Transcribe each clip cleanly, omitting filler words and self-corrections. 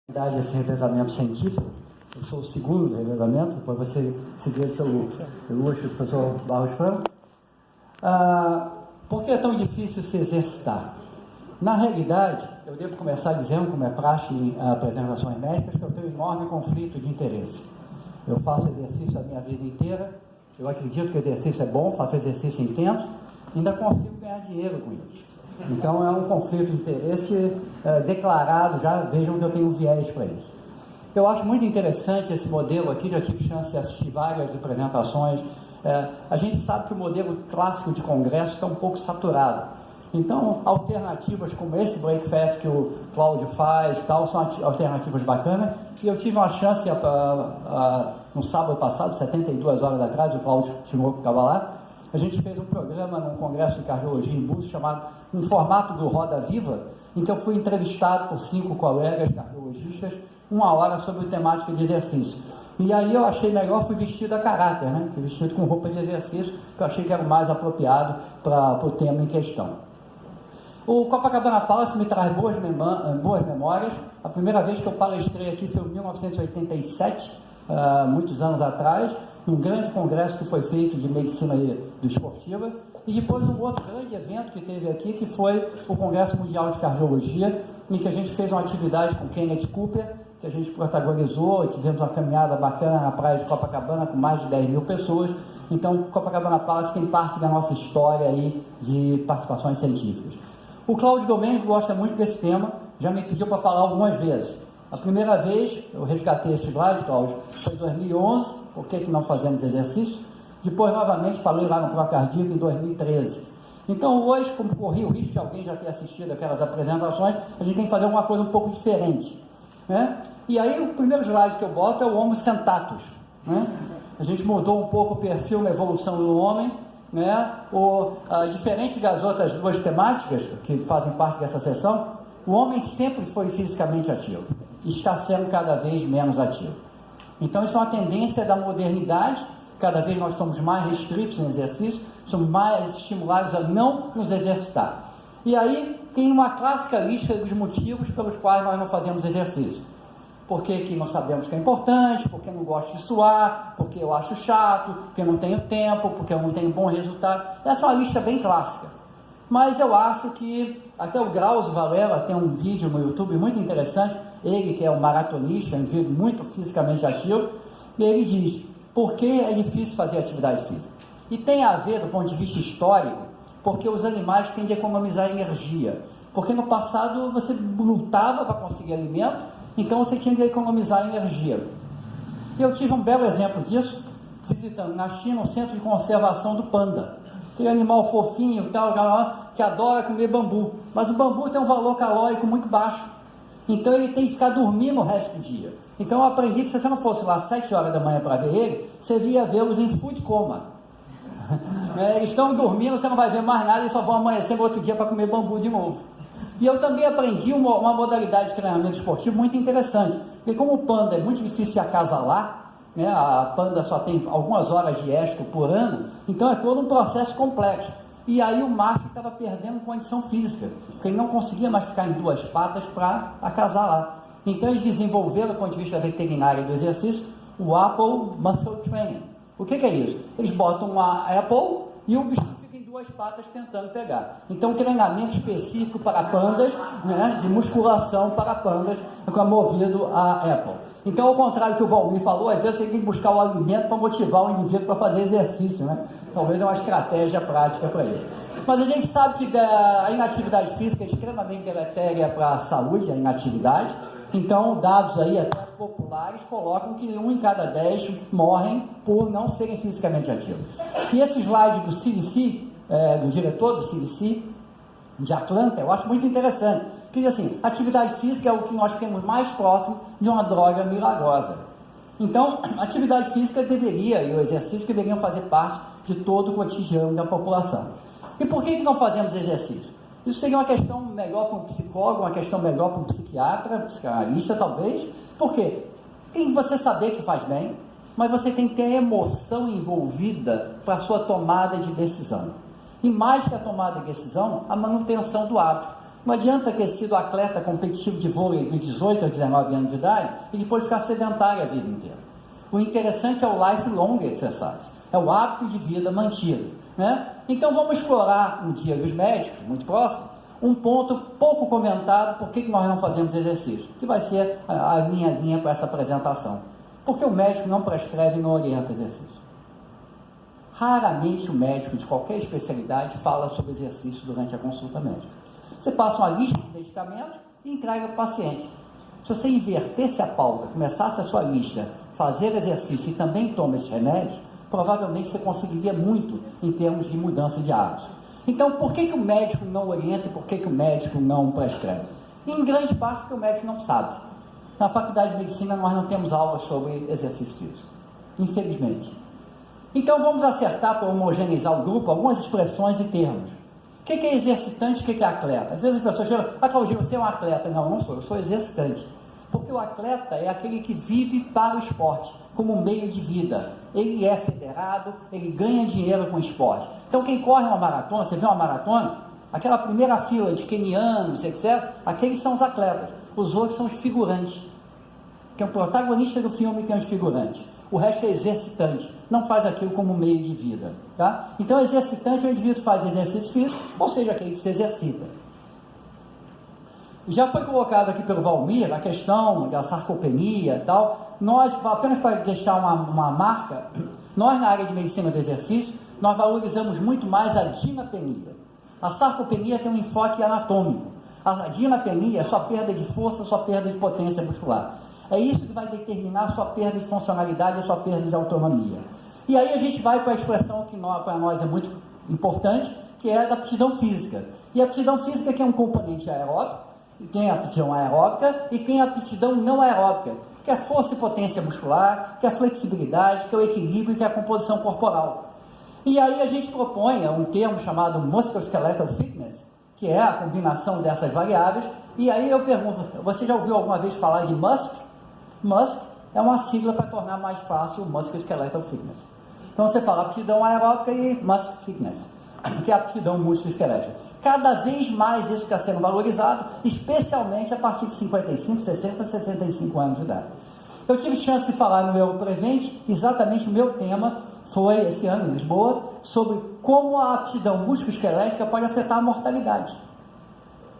Esse revezamento científico, eu sou o segundo revezamento, depois você seguir pelo ilustre professor Barros Franco. Por que é tão difícil se exercitar? Na realidade, eu devo começar dizendo, como é praxe em apresentações médicas, que eu tenho um enorme conflito de interesse. Eu faço exercício a minha vida inteira, eu acredito que o exercício é bom, faço exercício intenso, ainda consigo ganhar dinheiro com isso. Então é um conflito de interesse declarado, já vejam que eu tenho um viés para isso. Eu acho muito interessante esse modelo aqui, já tive chance de assistir várias apresentações. A gente sabe que o modelo clássico de congresso está um pouco saturado. Então, alternativas como esse breakfast que o Cláudio faz, tal, são alternativas bacanas. E eu tive uma chance no sábado passado, 72 horas atrás, o Cláudio estava lá. A gente fez um programa num congresso de cardiologia em Búzios, chamado, no formato do Roda Viva, em que eu fui entrevistado por 5 colegas cardiologistas, 1 hora sobre temática de exercício. E aí eu achei melhor, fui vestido a caráter, né? Fui vestido com roupa de exercício, que eu achei que era o mais apropriado para o tema em questão. O Copacabana Palace me traz boas memórias. A primeira vez que eu palestrei aqui foi em 1987, muitos anos atrás, um grande congresso que foi feito de medicina do esportiva, e depois um outro grande evento que teve aqui, que foi o Congresso Mundial de Cardiologia, em que a gente fez uma atividade com Kenneth Cooper, que a gente protagonizou, e tivemos uma caminhada bacana na praia de Copacabana com mais de 10 mil pessoas. Então, Copacabana Palace tem parte da nossa história aí de participações científicas. O Cláudio Domênico gosta muito desse tema, já me pediu para falar algumas vezes. A primeira vez, eu resgatei esse slide, Cláudio, foi em 2011, por que não fazemos exercício? Depois, novamente, falei lá no Procardíaco em 2013. Então, hoje, como corri o risco de alguém já ter assistido aquelas apresentações, a gente tem que fazer uma coisa um pouco diferente, né? E aí, o primeiro slide que eu boto é o Homo Sentatus, né? A gente mudou um pouco o perfil na evolução do homem, né? Diferente das outras duas temáticas que fazem parte dessa sessão, o homem sempre foi fisicamente ativo, está sendo cada vez menos ativo. Então, isso é uma tendência da modernidade, cada vez nós somos mais restritos em exercício, somos mais estimulados a não nos exercitar. E aí, tem uma clássica lista dos motivos pelos quais nós não fazemos exercício. Porque não sabemos que é importante, porque não gosto de suar, porque eu acho chato, porque não tenho tempo, porque eu não tenho bom resultado. Essa é uma lista bem clássica. Mas eu acho que até o Graus Varela tem um vídeo no YouTube muito interessante, ele que é um maratonista, um indivíduo muito fisicamente ativo, e ele diz, por que é difícil fazer atividade física? E tem a ver, do ponto de vista histórico, porque os animais tendem a economizar energia. Porque no passado você lutava para conseguir alimento, então você tinha que economizar energia. E eu tive um belo exemplo disso, visitando na China um centro de conservação do panda. Aquele animal fofinho, tal, que adora comer bambu. Mas o bambu tem um valor calórico muito baixo. Então ele tem que ficar dormindo o resto do dia. Então eu aprendi que se você não fosse lá às 7 horas da manhã para ver ele, você ia vê-los em food coma. Eles estão dormindo, você não vai ver mais nada, eles só vão amanhecer no outro dia para comer bambu de novo. E eu também aprendi uma modalidade de treinamento esportivo muito interessante. Porque como o panda é muito difícil de acasalar, né, a panda só tem algumas horas de estro por ano, então é todo um processo complexo. E aí o macho estava perdendo condição física, porque ele não conseguia mais ficar em 2 patas para acasalar. Então eles desenvolveram, do ponto de vista veterinário do exercício, o Apple Muscle Training. O que é isso? Eles botam uma Apple e o bicho fica em 2 patas tentando pegar. Então, treinamento específico para pandas, né, de musculação para pandas, movido a Apple. Então, ao contrário do que o Valmir falou, às vezes você tem que buscar o alimento para motivar o indivíduo para fazer exercício, né? Talvez é uma estratégia prática para ele. Mas a gente sabe que a inatividade física é extremamente deletéria para a saúde, a inatividade. Então, dados aí até populares colocam que 1 em cada 10 morrem por não serem fisicamente ativos. E esse slide do CDC, do diretor do CDC, de Atlanta, eu acho muito interessante. Que diz assim, atividade física é o que nós temos mais próximo de uma droga milagrosa. Então, a atividade física deveria, e o exercício deveriam fazer parte de todo o cotidiano da população. E por que não fazemos exercício? Isso seria uma questão melhor para um psicólogo, uma questão melhor para um psiquiatra, psicanalista talvez. Por quê? Tem você saber que faz bem, mas você tem que ter a emoção envolvida para a sua tomada de decisão. E mais que a tomada de decisão, a manutenção do hábito. Não adianta ter sido atleta competitivo de vôlei dos 18 a 19 anos de idade e depois ficar sedentário a vida inteira. O interessante é o lifelong exercise, é o hábito de vida mantido, né? Então vamos explorar no Dia dos Médicos, muito próximo, um ponto pouco comentado, por que nós não fazemos exercício, que vai ser a minha linha para essa apresentação. Porque o médico não prescreve e não orienta exercício. Raramente o médico de qualquer especialidade fala sobre exercício durante a consulta médica. Você passa uma lista de medicamentos e entrega para o paciente. Se você invertesse a pauta, começasse a sua lista, fazer exercício e também toma esses remédios, provavelmente você conseguiria muito em termos de mudança de hábitos. Então, por que o médico não orienta e por que o médico não prescreve? Em grande parte porque o médico não sabe. Na faculdade de medicina nós não temos aulas sobre exercício físico, infelizmente. Então vamos acertar para homogeneizar o grupo algumas expressões e termos. O que é exercitante e o que é atleta? Às vezes as pessoas falam, Claudio, você é um atleta. Não, não sou, eu sou exercitante. Porque o atleta é aquele que vive para o esporte, como meio de vida. Ele é federado, ele ganha dinheiro com o esporte. Então quem corre uma maratona, você vê uma maratona, aquela primeira fila de quenianos, etc., aqueles são os atletas. Os outros são os figurantes. Tem o protagonista do filme e tem os figurantes. O resto é exercitante, não faz aquilo como meio de vida. Tá? Então exercitante é o indivíduo que faz exercício físico, ou seja, aquele que se exercita. Já foi colocado aqui pelo Valmir a questão da sarcopenia e tal. Nós, apenas para deixar uma marca, nós na área de medicina do exercício, nós valorizamos muito mais a dinapenia. A sarcopenia tem um enfoque anatômico. A dinapenia é só perda de força, só perda de potência muscular. É isso que vai determinar a sua perda de funcionalidade, a sua perda de autonomia. E aí a gente vai para a expressão que para nós é muito importante, que é a da aptidão física. E a aptidão física que é um componente aeróbico, tem a aptidão aeróbica e tem a aptidão não aeróbica, que é força e potência muscular, que é a flexibilidade, que é o equilíbrio, que é a composição corporal. E aí a gente propõe um termo chamado Musculoskeletal Fitness, que é a combinação dessas variáveis. E aí eu pergunto, você já ouviu alguma vez falar de MUSC? MUSC é uma sigla para tornar mais fácil o Musculoskeletal Fitness. Então você fala aptidão aeróbica e MUSC Fitness, que é a aptidão músculo-esquelética. Cada vez mais isso está sendo valorizado, especialmente a partir de 55, 60, 65 anos de idade. Eu tive chance de falar no Europrevent, exatamente o meu tema foi, esse ano em Lisboa, sobre como a aptidão músculo-esquelética pode afetar a mortalidade.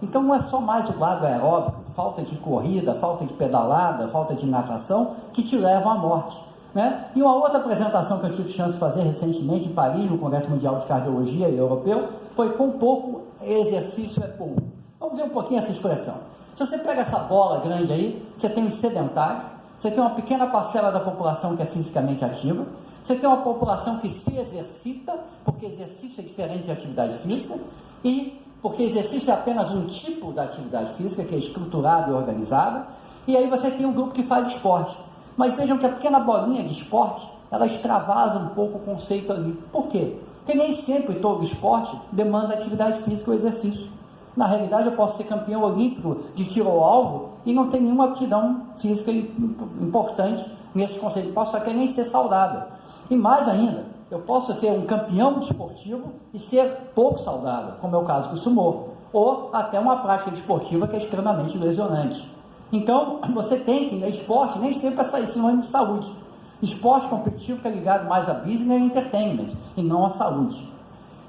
Então não é só mais o lado aeróbico, falta de corrida, falta de pedalada, falta de natação, que te levam à morte. Né? E uma outra apresentação que eu tive chance de fazer recentemente em Paris, no Congresso Mundial de Cardiologia Europeu, foi com pouco exercício é pouco. Vamos ver um pouquinho essa expressão. Se você pega essa bola grande aí, você tem os sedentários, você tem uma pequena parcela da população que é fisicamente ativa, você tem uma população que se exercita, porque exercício é diferente de atividade física, e porque exercício é apenas um tipo da atividade física, que é estruturada e organizada, e aí você tem um grupo que faz esporte. Mas vejam que a pequena bolinha de esporte, ela extravasa um pouco o conceito ali. Por quê? Porque nem sempre todo esporte demanda atividade física ou exercício. Na realidade, eu posso ser campeão olímpico de tiro ao alvo e não ter nenhuma aptidão física importante nesse conceito. Posso até nem ser saudável. E mais ainda, eu posso ser um campeão desportivo e ser pouco saudável, como é o caso do sumô, ou até uma prática desportiva que é extremamente lesionante. Então, você tem que, esporte nem sempre é sinônimo de saúde. Esporte competitivo está ligado mais a business e entertainment, e não à saúde.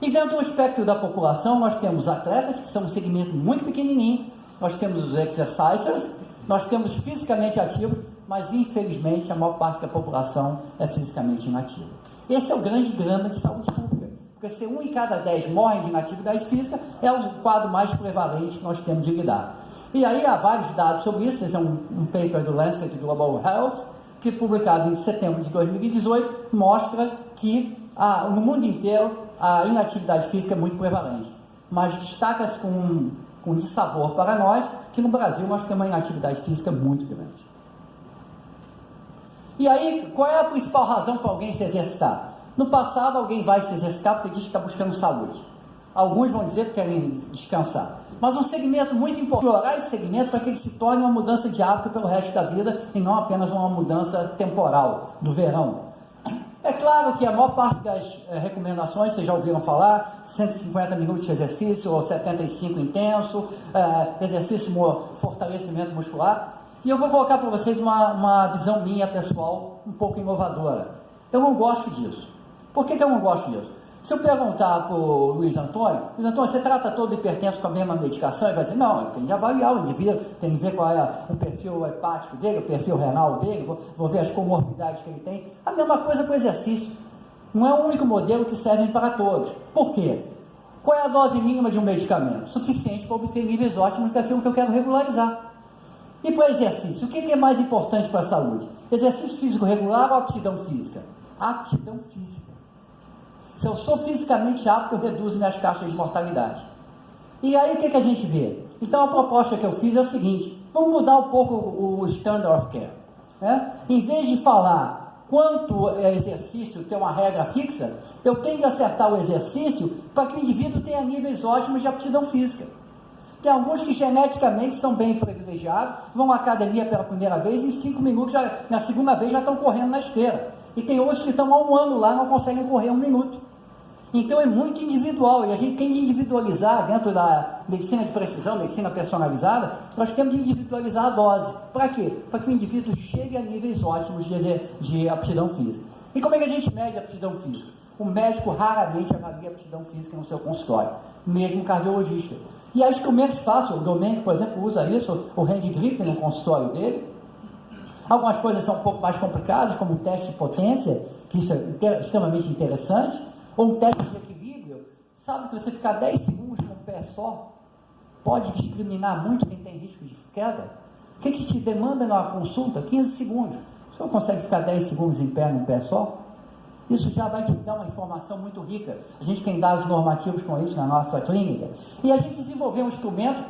E dentro do espectro da população, nós temos atletas, que são um segmento muito pequenininho, nós temos os exercisers, nós temos fisicamente ativos, mas infelizmente a maior parte da população é fisicamente inativa. Esse é o grande drama de saúde pública, porque se 1 em cada 10 morrem de inatividade física, é o quadro mais prevalente que nós temos de lidar. E aí há vários dados sobre isso. Esse é um paper do Lancet Global Health, que publicado em setembro de 2018, mostra que no mundo inteiro a inatividade física é muito prevalente, mas destaca-se com dissabor para nós, que no Brasil nós temos uma inatividade física muito grande. E aí, qual é a principal razão para alguém se exercitar? No passado, alguém vai se exercitar porque diz que está buscando saúde. Alguns vão dizer que querem descansar. Mas um segmento muito importante, explorar esse segmento para que ele se torne uma mudança de hábito pelo resto da vida e não apenas uma mudança temporal, do verão. É claro que a maior parte das recomendações, vocês já ouviram falar, 150 minutos de exercício, ou 75 intenso, exercício fortalecimento muscular, e eu vou colocar para vocês uma visão minha pessoal, um pouco inovadora. Eu não gosto disso. Por que eu não gosto disso? Se eu perguntar para o Luiz Antônio, você trata todo hipertenso com a mesma medicação? Ele vai dizer, não, eu tenho que avaliar o indivíduo, tem que ver qual é o perfil hepático dele, o perfil renal dele, vou ver as comorbidades que ele tem. A mesma coisa com o exercício. Não é o único modelo que serve para todos. Por quê? Qual é a dose mínima de um medicamento? Suficiente para obter níveis ótimos daquilo que eu quero regularizar. E para o exercício, o que é mais importante para a saúde? Exercício físico regular ou aptidão física? Aptidão física. Se eu sou fisicamente apto, eu reduzo minhas taxas de mortalidade. E aí o que a gente vê? Então a proposta que eu fiz é o seguinte, vamos mudar um pouco o standard of care. Né? Em vez de falar quanto exercício tem uma regra fixa, eu tenho que acertar o exercício para que o indivíduo tenha níveis ótimos de aptidão física. Tem alguns que geneticamente são bem privilegiados, vão à academia pela primeira vez e em 5 minutos, na segunda vez, já estão correndo na esteira. E tem outros que estão há 1 ano lá, não conseguem correr 1 minuto. Então é muito individual, e a gente tem de individualizar dentro da medicina de precisão, medicina personalizada, nós temos de individualizar a dose. Para quê? Para que o indivíduo chegue a níveis ótimos de aptidão física. E como é que a gente mede a aptidão física? O médico raramente avalia a aptidão física no seu consultório, mesmo o cardiologista. E há instrumentos fáceis, o Domênico, por exemplo, usa isso, o hand grip no consultório dele. Algumas coisas são um pouco mais complicadas, como o teste de potência, que isso é extremamente interessante, ou um teste de equilíbrio. Sabe que você ficar 10 segundos com o pé só pode discriminar muito quem tem risco de queda? O que te demanda na consulta? 15 segundos. Você não consegue ficar 10 segundos em pé num pé só? Isso já vai te dar uma informação muito rica. A gente tem dados normativos com isso na nossa clínica. E a gente desenvolveu um instrumento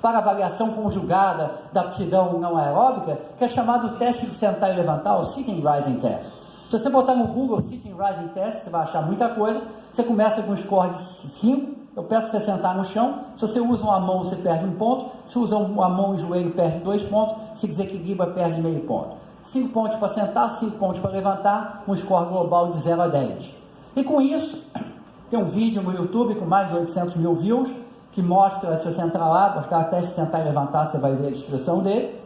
para avaliação conjugada da aptidão não aeróbica, que é chamado teste de sentar e levantar, o Sitting Rising Test. Se você botar no Google Sitting Rising Test, você vai achar muita coisa. Você começa com um score de 5, eu peço você sentar no chão. Se você usa uma mão, você perde 1 ponto. Se usa uma mão e joelho, perde 2 pontos. Se desequilibra, perde meio ponto. 5 pontos para sentar, 5 pontos para levantar, um score global de 0 a 10. E com isso, tem um vídeo no YouTube com mais de 800 mil views, que mostra, se você entrar lá, buscar até se sentar e levantar, você vai ver a descrição dele.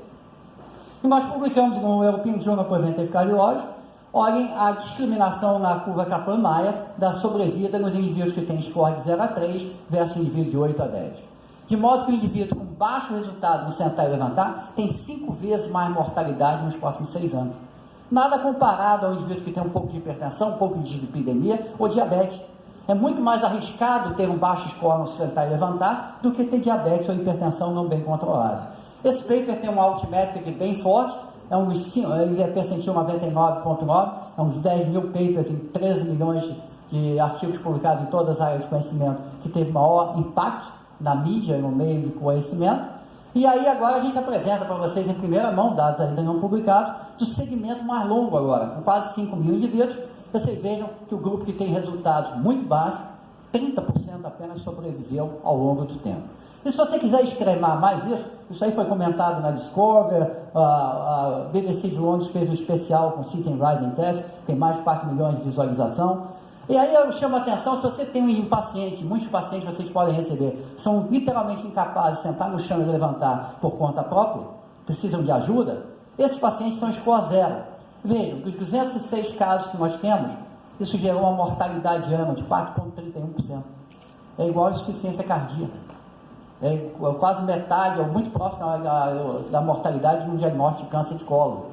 E nós publicamos no European Journal of Preventive Cardiology, olhem a discriminação na curva Kaplan-Meier da sobrevida nos indivíduos que têm score de 0 a 3 versus indivíduo de 8 a 10. De modo que o indivíduo com baixo resultado no sentar e levantar tem 5 vezes mais mortalidade nos próximos 6 anos. Nada comparado ao indivíduo que tem um pouco de hipertensão, um pouco de dislipidemia ou diabetes. É muito mais arriscado ter um baixo score no sentar e levantar do que ter diabetes ou hipertensão não bem controlada. Esse paper tem um altimetric bem forte, ele é percentil 99,9, é uns 10 mil papers em 13 milhões de artigos publicados em todas as áreas de conhecimento, que teve maior impacto na mídia, no meio de conhecimento. E aí agora a gente apresenta para vocês em primeira mão, dados ainda não publicados, do segmento mais longo agora, com quase 5 mil indivíduos. Vocês vejam que o grupo que tem resultados muito baixos, 30% apenas sobreviveu ao longo do tempo. E se você quiser extremar mais isso aí foi comentado na Discover, a BBC de Londres fez um especial com Sitting Rising Test, tem mais de 4 milhões de visualização. E aí eu chamo a atenção, se você tem um paciente, muitos pacientes vocês podem receber, são literalmente incapazes de sentar no chão e levantar por conta própria, precisam de ajuda, esses pacientes são score 0. Vejam, dos 206 casos que nós temos, isso gerou uma mortalidade ano de 4,31%. É igual a insuficiência cardíaca. É quase metade, ou muito próximo da mortalidade de um diagnóstico de câncer de colo.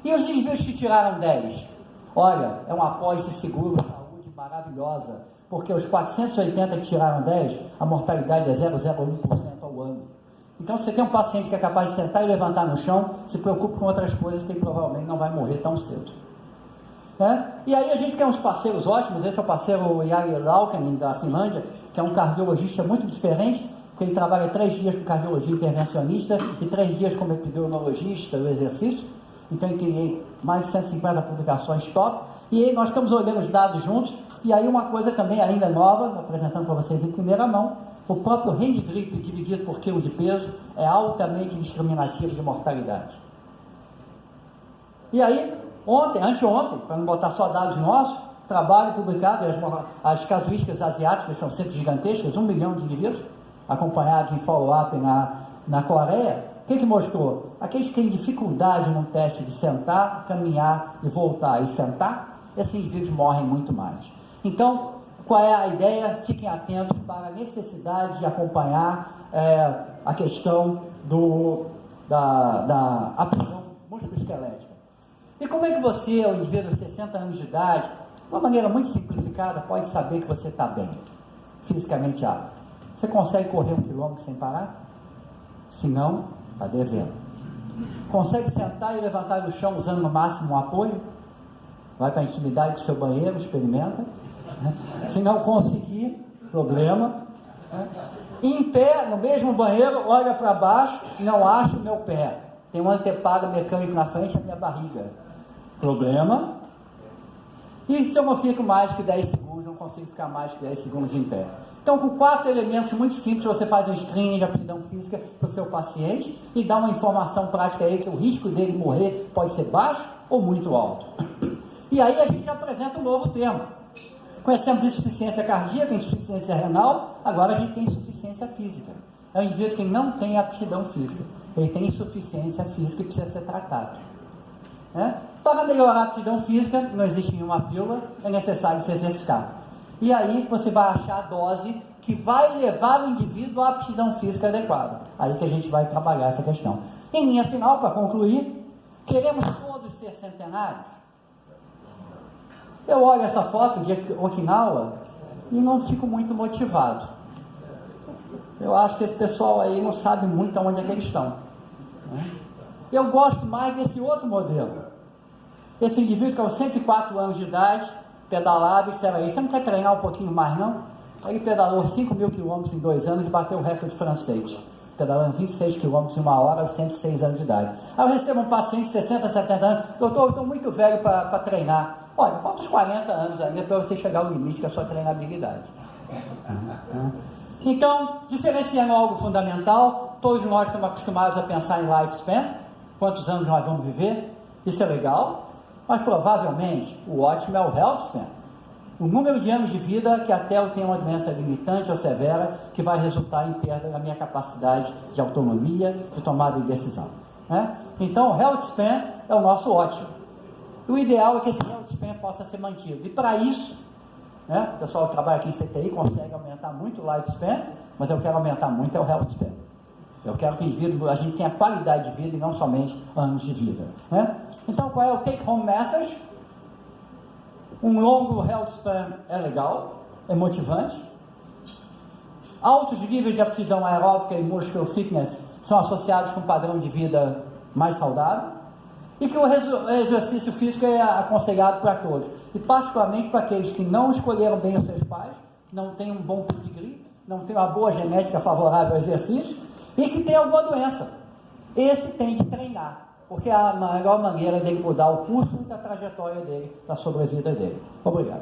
E os indivíduos que tiraram 10? Olha, é uma apólice seguro de saúde maravilhosa, porque os 480 que tiraram 10, a mortalidade é 0,01% ao ano. Então, se você tem um paciente que é capaz de sentar e levantar no chão, se preocupe com outras coisas que ele provavelmente não vai morrer tão cedo. E aí a gente tem uns parceiros ótimos, esse é o parceiro Jari Laukkanen, da Finlândia, que é um cardiologista muito diferente, porque ele trabalha 3 dias com cardiologia intervencionista e 3 dias como epidemiologista do exercício. Então eu criei mais de 150 publicações top, e aí nós estamos olhando os dados juntos, e aí uma coisa também ainda nova, apresentando para vocês em primeira mão, o próprio hand grip dividido por quilo de peso é altamente discriminativo de mortalidade. E aí, anteontem, para não botar só dados nossos, trabalho publicado, as casuísticas asiáticas são sempre gigantescas, 1 milhão de indivíduos, acompanhados em follow-up na Coreia. O que mostrou? Aqueles que têm dificuldade no teste de sentar, caminhar e voltar e sentar, esses indivíduos morrem muito mais. Então, qual é a ideia? Fiquem atentos para a necessidade de acompanhar a questão da aptidão musculoesquelética. E como é que você, o indivíduo de 60 anos de idade, de uma maneira muito simplificada, pode saber que você está bem, fisicamente apto? Você consegue correr 1 quilômetro sem parar? Se não, está devendo. Consegue sentar e levantar do chão usando no máximo um apoio? Vai para a intimidade do seu banheiro, experimenta. Se não conseguir, problema. Em pé, no mesmo banheiro, olha para baixo, não acha o meu pé. Tem um anteparo mecânico na frente, a minha barriga. Problema. E se eu não fico mais que 10 segundos, não consigo ficar mais que 10 segundos em pé. Então, com 4 elementos muito simples, você faz um screening de aptidão física para o seu paciente e dá uma informação prática a ele que o risco dele morrer pode ser baixo ou muito alto. E aí a gente apresenta um novo termo. Conhecemos insuficiência cardíaca, insuficiência renal, agora a gente tem insuficiência física. É um indivíduo que não tem aptidão física, ele tem insuficiência física e precisa ser tratado. Para melhorar a aptidão física, não existe nenhuma pílula, é necessário se exercitar. E aí você vai achar a dose que vai levar o indivíduo à aptidão física adequada. Aí que a gente vai trabalhar essa questão. Em linha final, para concluir, queremos todos ser centenários? Eu olho essa foto de Okinawa e não fico muito motivado. Eu acho que esse pessoal aí não sabe muito aonde é que eles estão. Eu gosto mais desse outro modelo. Esse indivíduo que aos 104 anos de idade pedalava e disse: aí, você não quer treinar um pouquinho mais não? Aí ele pedalou 5.000 quilômetros em 2 anos e bateu o recorde francês, pedalando 26 quilômetros em 1 hora aos 106 anos de idade. Aí eu recebo um paciente de 60, 70 anos: doutor, eu estou muito velho para treinar. Olha, falta uns 40 anos ainda para você chegar ao limite que é a sua treinabilidade. Então, diferenciando algo fundamental, todos nós estamos acostumados a pensar em lifespan, quantos anos nós vamos viver, isso é legal, mas provavelmente o ótimo é o health span, o número de anos de vida que até eu tenho uma doença limitante ou severa que vai resultar em perda da minha capacidade de autonomia, de tomada de decisão. Então o health span é o nosso ótimo. O ideal é que esse health span possa ser mantido, e para isso, o pessoal que trabalha aqui em CTI consegue aumentar muito o lifespan, mas eu quero aumentar muito o health span. Eu quero que a gente tenha qualidade de vida e não somente anos de vida. Então, qual é o take-home message? Um longo health span é legal, é motivante. Altos níveis de aptidão aeróbica e muscular fitness são associados com um padrão de vida mais saudável. E que o exercício físico é aconselhado para todos. E particularmente para aqueles que não escolheram bem os seus pais, que não têm um bom pedigree, não têm uma boa genética favorável ao exercício, e que tem alguma doença. Esse tem que treinar, porque é a melhor maneira dele mudar o curso da trajetória dele, da sobrevida dele. Obrigado.